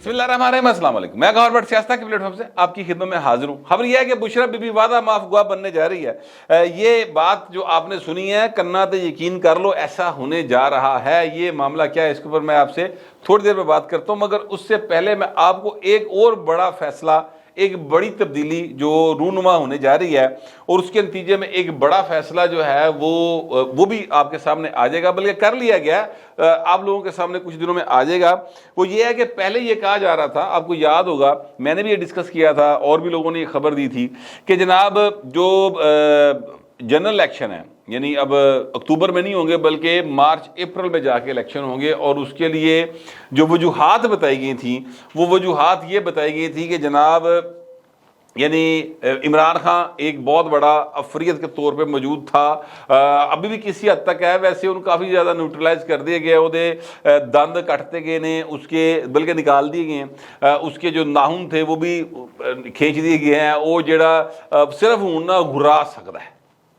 بسم اللہ الرحمن الرحیم، السلام علیکم۔ میں گور بٹ سیاست کی پلیٹ فارم سے آپ کی خدمت میں حاضر ہوں۔ خبر یہ ہے کہ بشرا بی بی وعدہ معاف گواہ بننے جا رہی ہے۔ یہ بات جو آپ نے سنی ہے، کرنا تو یقین کر لو ایسا ہونے جا رہا ہے۔ یہ معاملہ کیا ہے اس کے اوپر میں آپ سے تھوڑی دیر میں بات کرتا ہوں، مگر اس سے پہلے میں آپ کو ایک اور بڑا فیصلہ، ایک بڑی تبدیلی جو رونما ہونے جا رہی ہے اور اس کے نتیجے میں ایک بڑا فیصلہ جو ہے وہ بھی آپ کے سامنے آ جائے گا، بلکہ کر لیا گیا، آپ لوگوں کے سامنے کچھ دنوں میں آ جائے گا۔ وہ یہ ہے کہ پہلے یہ کہا جا رہا تھا، آپ کو یاد ہوگا میں نے بھی یہ ڈسکس کیا تھا اور بھی لوگوں نے یہ خبر دی تھی کہ جناب جو جنرل الیکشن ہے، یعنی اب اکتوبر میں نہیں ہوں گے بلکہ مارچ اپریل میں جا کے الیکشن ہوں گے، اور اس کے لیے جو وجوہات بتائی گئی تھیں وہ وجوہات یہ بتائی گئی تھی کہ جناب یعنی عمران خان ایک بہت بڑا افریت کے طور پہ موجود تھا، ابھی بھی کسی حد تک ہے، ویسے ان کافی زیادہ نیوٹرلائز کر دیے گئے، وہ دند کٹتے گئے نے اس کے، بلکہ نکال دیے گئے ہیں، اس کے جو ناخن تھے وہ بھی کھینچ دیے گئے ہیں، وہ جڑا صرف ہوں نہ گھرا سکتا ہے،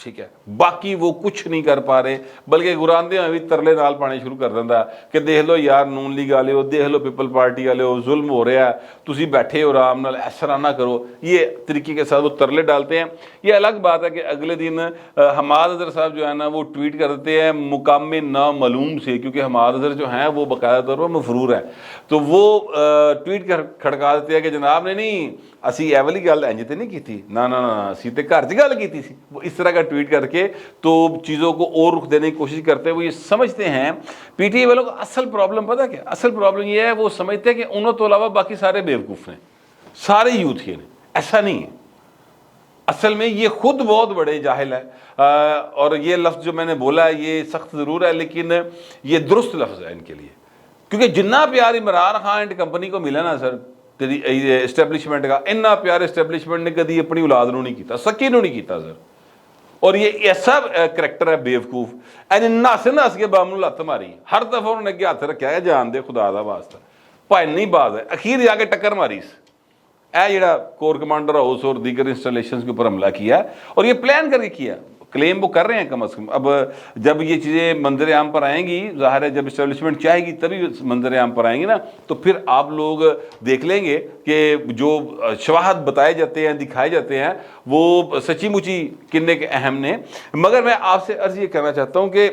ٹھیک ہے، باقی وہ کچھ نہیں کر پا رہے، بلکہ گراندے بھی ترلے نال پانے شروع کر دینا کہ دیکھ لو یار نون لیگ والے ہو، دیکھ لو پیپل پارٹی والے ہو، ظلم ہو رہا ہے، تسی بیٹھے ہو آرام نال، ایسا نہ کرو، یہ طریقے کے ساتھ وہ ترلے ڈالتے ہیں۔ یہ الگ بات ہے کہ اگلے دن حماد اظہر صاحب جو ہے نا وہ ٹویٹ کر دیتے ہیں مقام نامعلوم سے، کیونکہ حماد اظہر جو ہیں وہ باقاعدہ طور پر مفرور ہے، تو وہ ٹویٹ کر کھڑکا دیتے ہیں کہ جناب نے نہیں اسی اے والی گل انج تے نہیں کی تھی، نہ اسی تے گھر چ گل کی سی، وہ اس طرح کا ٹویٹ کر کے تو چیزوں کو اور رخ دینے کی کوشش کرتے ہیں۔ وہ یہ سمجھتے ہیں پی ٹی آئی والوں کا اصل پرابلم پتہ کیا، اصل پرابلم یہ ہے وہ سمجھتے ہیں کہ انہوں تو علاوہ باقی سارے بیوقوف ہیں، سارے یوتھ ہی ہیں، ایسا نہیں ہے۔ اصل میں یہ خود بہت بڑے جاہل ہے، اور یہ لفظ جو میں نے بولا ہے یہ سخت ضرور ہے لیکن یہ درست لفظ ہے ان کے لیے، کیونکہ جنہ پیار عمران خان اینڈ کمپنی کو ملا نا سر اسٹیبلشمنٹ کا، اتنا پیار اسٹیبلشمنٹ نے کدی اپنی اولاد نو نہیں کیتا، سکی نو نہیں کیتا سر۔ اور یہ ایسا کریکٹر ہے بیوقوف، نس نس کے بام لت ماری، ہر دفعہ انہوں نے اگے ہاتھ رکھا ہے جان دے خدا دا واسطہ، پائے نہیں باز ہے، اخیر جا کے ٹکر ماری اے جڑا کور کمانڈر ہاؤس اور دیگر انسٹالیشنز کے اوپر حملہ کیا، اور یہ پلان کر کے کیا، کلیم وہ کر رہے ہیں کم از کم۔ اب جب یہ چیزیں منظر عام پر آئیں گی، ظاہر ہے جب اسٹیبلشمنٹ چاہے گی تبھی منظر عام پر آئیں گی نا، تو پھر آپ لوگ دیکھ لیں گے کہ جو شواہد بتائے جاتے ہیں، دکھائے جاتے ہیں، وہ سچی مچی کنے کے اہم نے۔ مگر میں آپ سے عرض یہ کرنا چاہتا ہوں کہ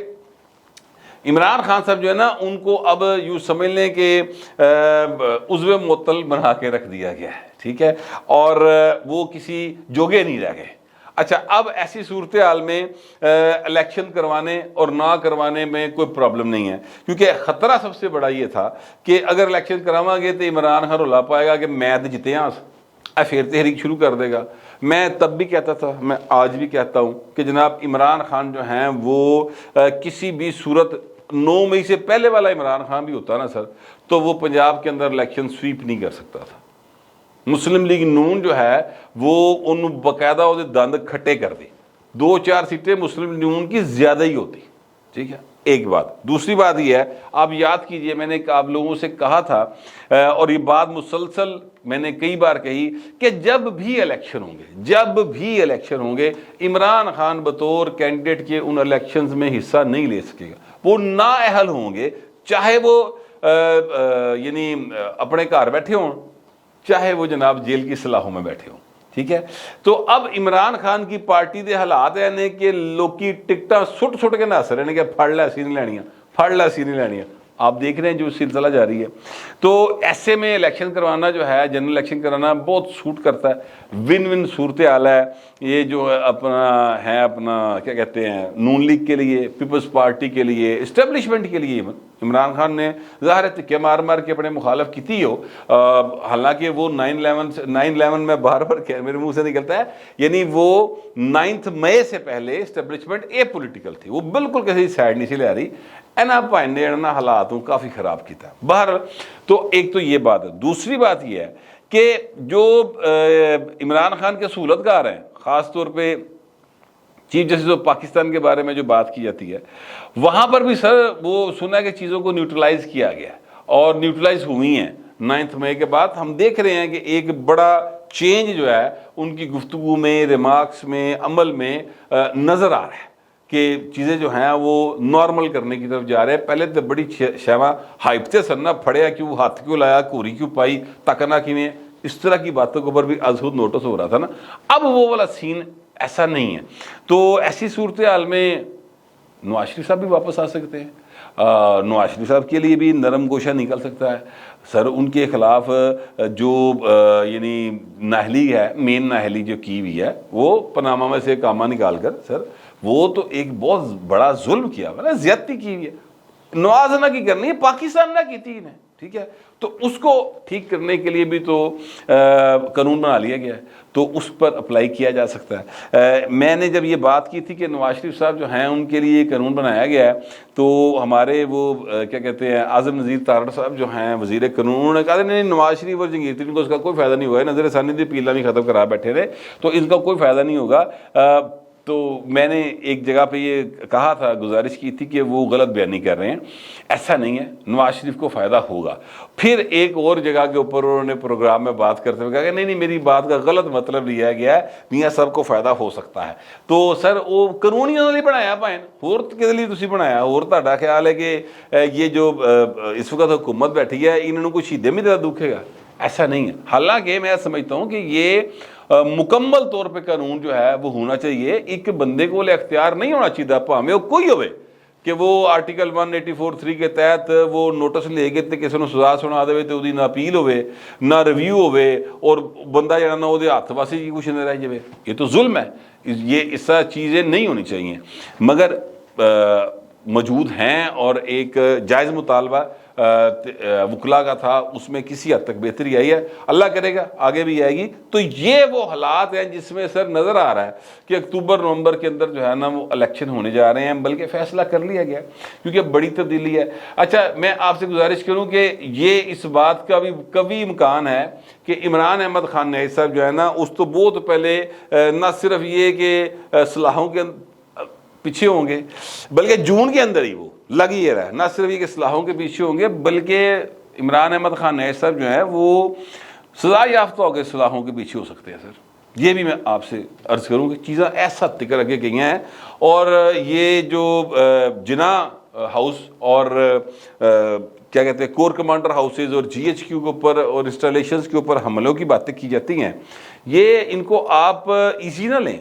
عمران خان صاحب جو ہے نا ان کو اب یوں سمجھ لیں کہ عضو معطل بنا کے رکھ دیا گیا ہے، ٹھیک ہے، اور وہ کسی جوگے نہیں رہ گئے۔ اچھا، اب ایسی صورتحال میں الیکشن کروانے اور نہ کروانے میں کوئی پرابلم نہیں ہے، کیونکہ خطرہ سب سے بڑا یہ تھا کہ اگر الیکشن کروا گے تو عمران خان رولا پائے گا کہ میں تو جتے ہاں، پھر تحریک شروع کر دے گا۔ میں تب بھی کہتا تھا، میں آج بھی کہتا ہوں کہ جناب عمران خان جو ہیں وہ کسی بھی صورت 9 مئی سے پہلے والا عمران خان بھی ہوتا نا سر، تو وہ پنجاب کے اندر الیکشن سویپ نہیں کر سکتا تھا۔ مسلم لیگ نون جو ہے وہ ان باقاعدہ وہ دند کھٹے کر دی، 2-4 سیٹیں مسلم لیگ نون کی زیادہ ہی ہوتی، ٹھیک ہے، ایک بات۔ دوسری بات یہ ہے، آپ یاد کیجئے میں نے آپ لوگوں سے کہا تھا، اور یہ بات مسلسل میں نے کئی بار کہی کہ جب بھی الیکشن ہوں گے عمران خان بطور کینڈیڈیٹ کے ان الیکشنز میں حصہ نہیں لے سکے گا، وہ نااہل ہوں گے، چاہے وہ یعنی اپنے گھر بیٹھے ہوں، چاہے وہ جناب جیل کی سلاحوں میں بیٹھے ہوں، ٹھیک ہے۔ تو اب عمران خان کی پارٹی دے حالات ہیں کہ لوکی ٹکٹاں سٹ کے نس رہے ہیں کہ پھڑ لے سی نہیں لینیاں، پھڑ لے سی نہیں لینیاں، آپ دیکھ رہے ہیں جو سلسلہ جاری ہے۔ تو ایسے میں الیکشن کروانا جو ہے، جنرل الیکشن کرانا بہت سوٹ کرتا ہے، ون ون صورتحال ہے یہ جو اپنا کیا کہتے ہیں نون لیگ کے لیے، پیپلز پارٹی کے لیے، اسٹیبلشمنٹ کے لیے۔ عمران خان نے ظاہر ہے کہ مار کے اپنے مخالف کی ہو، حالانکہ وہ 9/11 میں بار بار میرے منہ سے نکلتا ہے، یعنی وہ 9 مئی سے پہلے اسٹیبلشمنٹ اے پولیٹیکل تھی، وہ بالکل کسی سائڈ نہیں سے لے رہی، اینا بھائی نے حالاتوں کافی خراب کیتا ہے۔ باہر تو ایک تو یہ بات ہے، دوسری بات یہ ہے کہ جو عمران خان کے سہولتگار ہیں، خاص طور پہ چیف جسٹس آف پاکستان کے بارے میں جو بات کی جاتی ہے، وہاں پر بھی سر وہ سنا کہ چیزوں کو نیوٹرلائز کیا گیا اور نیوٹرلائز ہوئی ہیں 9 مئی کے بعد۔ ہم دیکھ رہے ہیں کہ ایک بڑا چینج جو ہے ان کی گفتگو میں، ریمارکس میں، عمل میں نظر آ رہا ہے، کہ چیزیں جو ہیں وہ نارمل کرنے کی طرف جا رہے ہیں. پہلے تو بڑی شیواں ہائپ تے سننا پھڑیا کیوں, ہاتھ کیوں لایا, کوری کیوں پائی, تکنا کیویں, اس طرح کی باتوں کے اوپر بھی از خود نوٹس ہو رہا تھا نا. اب وہ والا سین ایسا نہیں ہے. تو ایسی صورتحال میں نواز شریف صاحب بھی واپس آ سکتے ہیں. نواز شریف صاحب کے لیے بھی نرم گوشہ نکل سکتا ہے سر. ان کے خلاف جو یعنی نااہلی ہے, مین نااہلی جو کی ہوئی ہے, وہ پاناما میں سے کامہ نکال کر سر, وہ تو ایک بہت بڑا ظلم کیا ہوا ہے, زیادتی کی ہوئی ہے. نواز نہ کی کرنی ہے, پاکستان نہ کی تھی انہیں, ٹھیک ہے. تو اس کو ٹھیک کرنے کے لیے بھی تو قانون بنا لیا گیا ہے, تو اس پر اپلائی کیا جا سکتا ہے. میں نے جب یہ بات کی تھی کہ نواز شریف صاحب جو ہیں ان کے لیے قانون بنایا گیا ہے, تو ہمارے وہ کیا کہتے ہیں اعظم نذیر تارڑ صاحب جو ہیں وزیر قانون, انہوں نے کہا نہیں نواز شریف اور جہانگیر ترین کو اس کا کوئی فائدہ نہیں ہوا ہے, نظر ثانی دی پیلا بھی ختم کرا بیٹھے رہے, تو ان کا کوئی فائدہ نہیں ہوگا. تو میں نے ایک جگہ پہ یہ کہا تھا, گزارش کی تھی کہ وہ غلط بیانی کر رہے ہیں. ایسا نہیں ہے, نواز شریف کو فائدہ ہوگا. پھر ایک اور جگہ کے اوپر انہوں نے پروگرام میں بات کرتے ہوئے کہا کہ نہیں میری بات کا غلط مطلب لیا گیا ہے, میاں صاحب کو فائدہ ہو سکتا ہے. تو سر وہ قانون ہی انہوں نے بنایا پائن, اور کس لیے تسی بنایا؟ اور تہاڈا خیال ہے کہ یہ جو اس وقت حکومت بیٹھی ہے انہوں نے کوئی شیدے میں زیادہ دکھے گا؟ ایسا نہیں ہے. حالانکہ میں سمجھتا ہوں کہ یہ مکمل طور پہ قانون جو ہے وہ ہونا چاہیے. ایک بندے کو اختیار نہیں ہونا چاہیے بھاویں وہ کوئی ہوئے کہ وہ آرٹیکل 184(3) کے تحت وہ نوٹس لے کے کسی نے سزا سنا دے تو نہ اپیل ہوئے نہ ریویو ہوئے اور بندہ جہاں نہ وہ ہاتھ واسی کی کچھ نہ رہ جائے. یہ تو ظلم ہے. یہ اس طرح چیزیں نہیں ہونی چاہیے, مگر موجود ہیں. اور ایک جائز مطالبہ وکلا کا تھا, اس میں کسی حد تک بہتری آئی ہے, اللہ کرے گا آگے بھی آئے گی. تو یہ وہ حالات ہیں جس میں سر نظر آ رہا ہے کہ اکتوبر نومبر کے اندر جو ہے نا وہ الیکشن ہونے جا رہے ہیں, بلکہ فیصلہ کر لیا گیا کیونکہ بڑی تبدیلی ہے. اچھا میں آپ سے گزارش کروں کہ یہ اس بات کا بھی کبھی امکان ہے کہ عمران احمد خان نیازی صاحب جو ہے نا اس تو بہت پہلے نہ صرف یہ کہ صلاحوں کے پیچھے ہوں گے, بلکہ جون کے اندر ہی وہ لگ ہی رہا ہے, نہ صرف یہ کہ اصلاحوں کے پیچھے ہوں گے بلکہ عمران احمد خان نیازی صاحب جو ہیں وہ سزا یافتہ ہو کے اصلاحوں کے پیچھے ہو سکتے ہیں سر. یہ بھی میں آپ سے عرض کروں کہ چیزیں ایسا تکر اگے گئی ہیں. اور یہ جو جنا ہاؤس اور کیا کہتے ہیں کور کمانڈر ہاؤسز اور GHQ کے اوپر اور انسٹالیشنز کے اوپر حملوں کی باتیں کی جاتی ہیں, یہ ان کو آپ ایزی نہ لیں.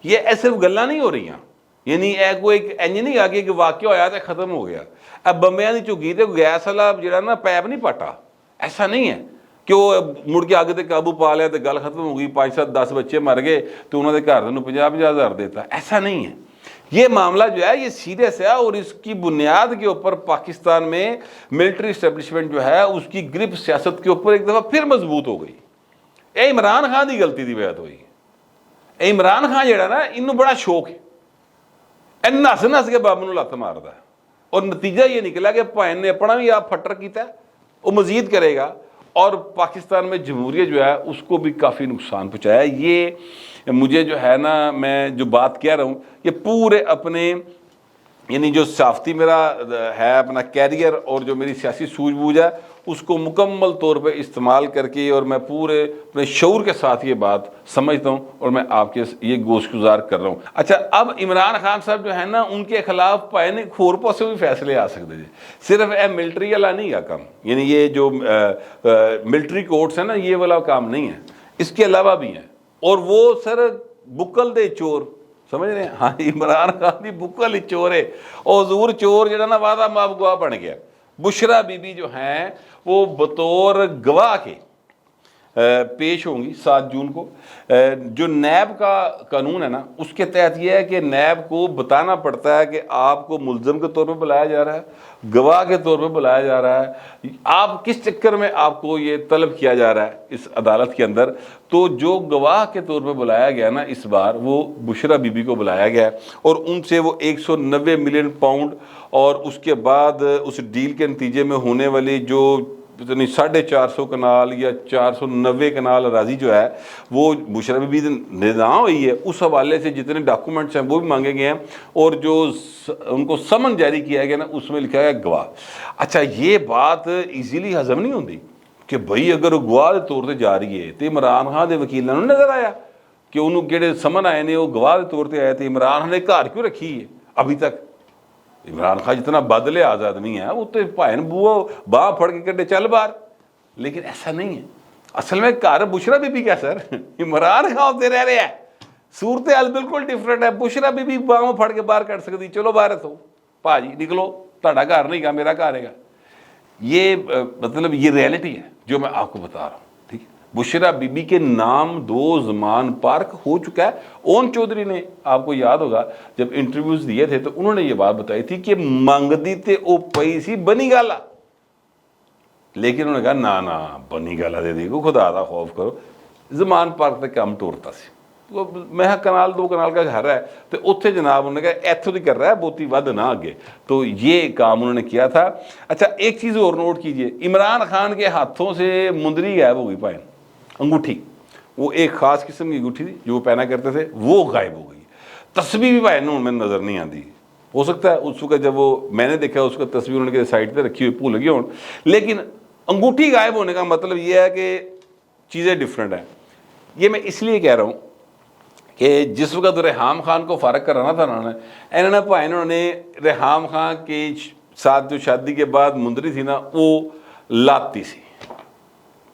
یہ ایسے گلاں نہیں ہو رہی ہیں, یعنی کوئی ایک انج نہیں آ گیا کہ واقعہ ہویا تو ختم ہو گیا. اب بمبیاں دی چگی تے گیس والا جڑا نا پیپ نہیں پاٹا, ایسا نہیں ہے کہ وہ مڑ کے آگے تے قابو پا لیا تو گل ختم ہو گئی, 5-7-10 بچے مر گئے تو انہوں نے گھر میں 50,000 دیتا. ایسا نہیں ہے. یہ معاملہ جو ہے یہ سیریس ہے, اور اس کی بنیاد کے اوپر پاکستان میں ملٹری اسٹیبلشمنٹ جو ہے اس کی گرپ سیاست کے اوپر ایک دفعہ پھر مضبوط ہو گئی. اے عمران خان دی غلطی دی بات ہوئی. عمران خان جڑا نا انہوں بڑا شوق ہے, نس نس کے بابو لت مارتا ہے, اور نتیجہ یہ نکلا کہ بھائن نے اپنا بھی آپ پھٹر کیتا ہے, وہ مزید کرے گا, اور پاکستان میں جمہوریت جو ہے اس کو بھی کافی نقصان پہنچایا. یہ مجھے جو ہے نا میں جو بات کہہ رہا ہوں یہ پورے اپنے یعنی جو صحافتی میرا ہے اپنا کیریئر اور جو میری سیاسی سوجھ بوجھ ہے اس کو مکمل طور پہ استعمال کر کے, اور میں پورے اپنے شعور کے ساتھ یہ بات سمجھتا ہوں اور میں آپ کے یہ گوش گزار کر رہا ہوں. اچھا اب عمران خان صاحب جو ہے نا ان کے خلاف پائے ہور پاسے بھی فیصلے آ سکتے ہیں, صرف ملٹری والا نہیں ہے کام, یعنی یہ جو ملٹری کورٹس ہیں نا یہ والا کام نہیں ہے, اس کے علاوہ بھی ہیں. اور وہ سر بکل دے چور سمجھ رہے ہیں, ہاں عمران خان دی بکل چور ہے, اور حضور چور جڑا نا وعدہ ماف گواہ بن گیا. بشرا بی بی جو ہیں وہ بطور گواہ کے پیش ہوں گی 7 جون کو. جو نیب کا قانون ہے نا اس کے تحت یہ ہے کہ نیب کو بتانا پڑتا ہے کہ آپ کو ملزم کے طور پہ بلایا جا رہا ہے, گواہ کے طور پہ بلایا جا رہا ہے, آپ کس چکر میں آپ کو یہ طلب کیا جا رہا ہے اس عدالت کے اندر. تو جو گواہ کے طور پہ بلایا گیا نا اس بار وہ بشرا بی بی کو بلایا گیا ہے, اور ان سے وہ 190 ملین پاؤنڈ اور اس کے بعد اس ڈیل کے نتیجے میں ہونے والی جو 450 کنال یا 490 کنال اراضی جو ہے وہ بشرا بی بی ندا ہوئی ہے, اس حوالے سے جتنے ڈاکومنٹس ہیں وہ بھی مانگے گئے ہیں, اور جو ان کو سمن جاری کیا گیا نا اس میں لکھا گیا گواہ. اچھا یہ بات ایزیلی ہضم نہیں ہوتی کہ بھئی اگر گواہ کے طور سے جا رہی ہے تو عمران خان کے وکیل نے نظر آیا کہ انہوں کہڑے سمن آئے نے وہ گواہ کے طور سے آئے تھے, عمران خان نے گھر کیوں رکھی ہے, ابھی تک عمران خان جتنا بدلے آزادمی ہے وہ تو بھائن بوا باہ پھڑ کے کڈے چل باہر، لیکن ایسا نہیں ہے اصل میں گھر بشرا بی بی کیا سر عمران خان ہوتے رہ رہے ہیں، صورتحال بالکل ڈفرینٹ ہے، بشرا بی بی باہ پھڑ کے باہر کٹ سکتی، چلو باہر تو پا جی نکلو تہاڈا گھر نہیں گا میرا گھر ہے گا، یہ مطلب یہ ریئلٹی ہے جو میں آپ کو بتا رہا ہوں، ٹھیک ہے۔ بشرا بی بی کے نام 2 زمان پارک ہو چکا ہے۔ اون چودھری نے آپ کو یاد ہوگا جب انٹرویوز دیے تھے تو انہوں نے یہ بات بتائی تھی کہ منگدی تے او پئی سی بنی گالا، لیکن انہوں نے کہا نا بنی گالا دے دی کو خدا دا خوف کرو، زمان پارک تے کم ٹورتا سی، میں کنال 2 کنال کا گھر ہے تو اتنے جناب انہوں نے کہا ایتھوں دی کر رہا ہے بہتی ود نہ آگے، تو یہ کام انہوں نے کیا تھا۔ اچھا ایک چیز اور نوٹ کیجئے، عمران خان کے ہاتھوں سے مندری غائب ہو گئی پائن، انگوٹھی، وہ ایک خاص قسم کی انگوٹھی تھی جو وہ پہنا کرتے تھے، وہ غائب ہو گئی، تسبیح بھی پائن میں نظر نہیں آتی، ہو سکتا ہے اس وقت جب وہ میں نے دیکھا اس کا تصویر انہوں نے سائڈ پہ رکھی ہوئی بھول گئی ہوں، لیکن انگوٹھی غائب ہونے کا مطلب یہ ہے کہ چیزیں ڈفرینٹ ہیں۔ یہ میں اس لیے کہہ رہا ہوں کہ جس وقت ریحام خان کو فارغ کرانا تھا انہوں نے ریحام خان کے ساتھ جو شادی کے بعد مندری تھی نا وہ لاتی سی،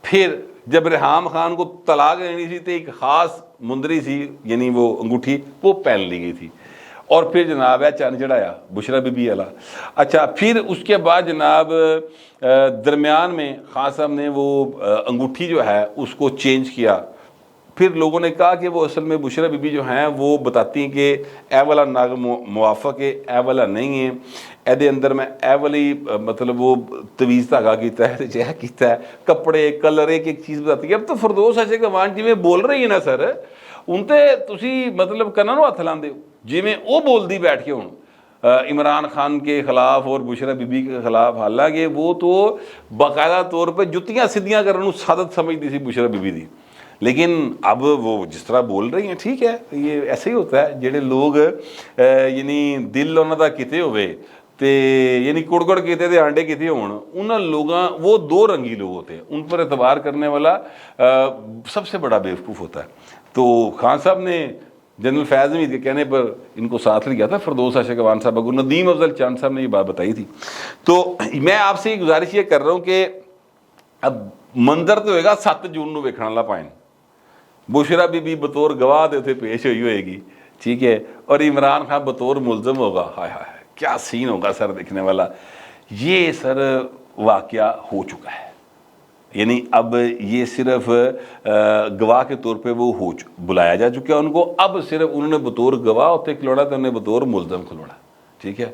پھر جب ریحام خان کو طلاق لینی تھی تو ایک خاص مندری سی یعنی وہ انگوٹھی وہ پہن لی گئی تھی، اور پھر جناب ہے چند چڑھایا بشرا بی بی والا۔ اچھا پھر اس کے بعد جناب درمیان میں خان صاحب نے وہ انگوٹھی جو ہے اس کو چینج کیا، پھر لوگوں نے کہا کہ وہ اصل میں بشرا بی بی جو ہیں وہ بتاتی ہیں کہ اے والا ناگ موافق ہے اے والا نہیں ہے، اے دے اندر میں اے والی مطلب وہ تویز دھاگا کیتا ہے جہ کیتا ہے، کپڑے کلر ایک چیز بتاتی ہے۔ اب تو فردوس عاشق جی میں بول رہی ہے نا سر ان تے تسی مطلب کناں نو ہاتھ لاندے ہو جی میں وہ بول دی بیٹھ کے ہوں عمران خان کے خلاف اور بشرا بی بی کے خلاف، حالانکہ وہ تو باقاعدہ طور پہ جتیاں سدیاں کرنے سعادت سمجھتی سی بشرا بی بی دی، لیکن اب وہ جس طرح بول رہی ہیں ٹھیک ہے، یہ ایسے ہی ہوتا ہے جڑے لوگ یعنی دل انہوں دا کتے ہوئے تے یعنی کڑکڑ کیتے تے آنڈے کیتے ہون، انہاں لوگاں وہ 2 رنگی لوگ ہوتے ہیں، ان پر اعتبار کرنے والا سب سے بڑا بیوقوف ہوتا ہے۔ تو خان صاحب نے جنرل فیض حمید کے کہنے پر ان کو ساتھ لیا تھا، فردوس عاشق صاحب کو ندیم افضل چاند صاحب نے یہ بات بتائی تھی۔ تو میں آپ سے یہ گزارش یہ کر رہا ہوں کہ اب منظر تو ہوئے گا 7 جون نو ویکھن والا پائن، بشرا بی بی بطور گواہ دے اتنے پیش ہوئی ہوئے گی، ٹھیک ہے، اور عمران خان بطور ملزم ہوگا، ہائے ہائے کیا سین ہوگا سر دیکھنے والا۔ یہ سر واقعہ ہو چکا ہے، یعنی اب یہ صرف گواہ کے طور پہ وہ بلایا جا چکا ہے ان کو، اب صرف انہوں نے بطور گواہ ہوتے کھلوڑا تو انہیں بطور ملزم کھلوڑا، ٹھیک ہے۔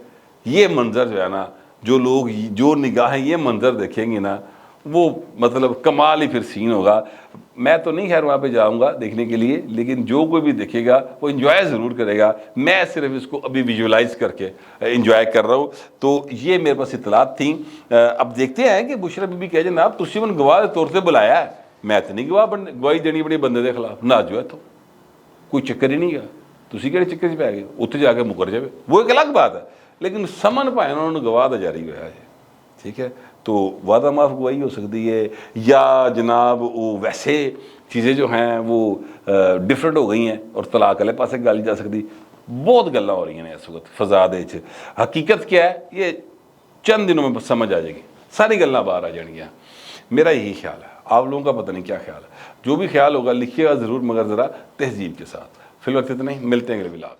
یہ منظر جو ہے نا جو لوگ جو نگاہیں یہ منظر دیکھیں گے نا وہ مطلب کمال ہی پھر سین ہوگا۔ میں تو نہیں خیر وہاں پہ جاؤں گا دیکھنے کے لیے، لیکن جو کوئی بھی دیکھے گا وہ انجوائے ضرور کرے گا، میں صرف اس کو ابھی ویژولائز کر کے انجوائے کر رہا ہوں۔ تو یہ میرے پاس اطلاعات تھیں، اب دیکھتے ہیں کہ بشرا بی بی کہہ جناب تسی من گواہ کے طور سے بلایا ہے، میں تو نہیں گواہی دینی بڑی بندے دے خلاف، نہ جو ہے تو کوئی چکر ہی نہیں گیا، تسی کہڑے چکر چ پی گئے اتنے جا کے مکر جائے وہ ایک الگ بات ہے، لیکن سمن پائے انہوں نے گواہ دا جاری ہوا ہے، ٹھیک ہے۔ تو وعدہ معاف گواہی ہو سکتی ہے یا جناب وہ ویسے چیزیں جو ہیں وہ ڈفرینٹ ہو گئی ہیں اور طلاق والے پاسے گل جا سکتی، بہت گلاں ہو رہی ہیں اس وقت فضا دے وچ۔ حقیقت کیا ہے یہ چند دنوں میں سمجھ آ جائے گی، ساری گلاں باہر آ جان گیاں، میرا یہی خیال ہے، آپ لوگوں کا پتہ نہیں کیا خیال ہے، جو بھی خیال ہوگا لکھیے گا ضرور مگر ذرا تہذیب کے ساتھ۔ فی الوقت اتنا ہی، ملتے ہیں اگلے ولاگ۔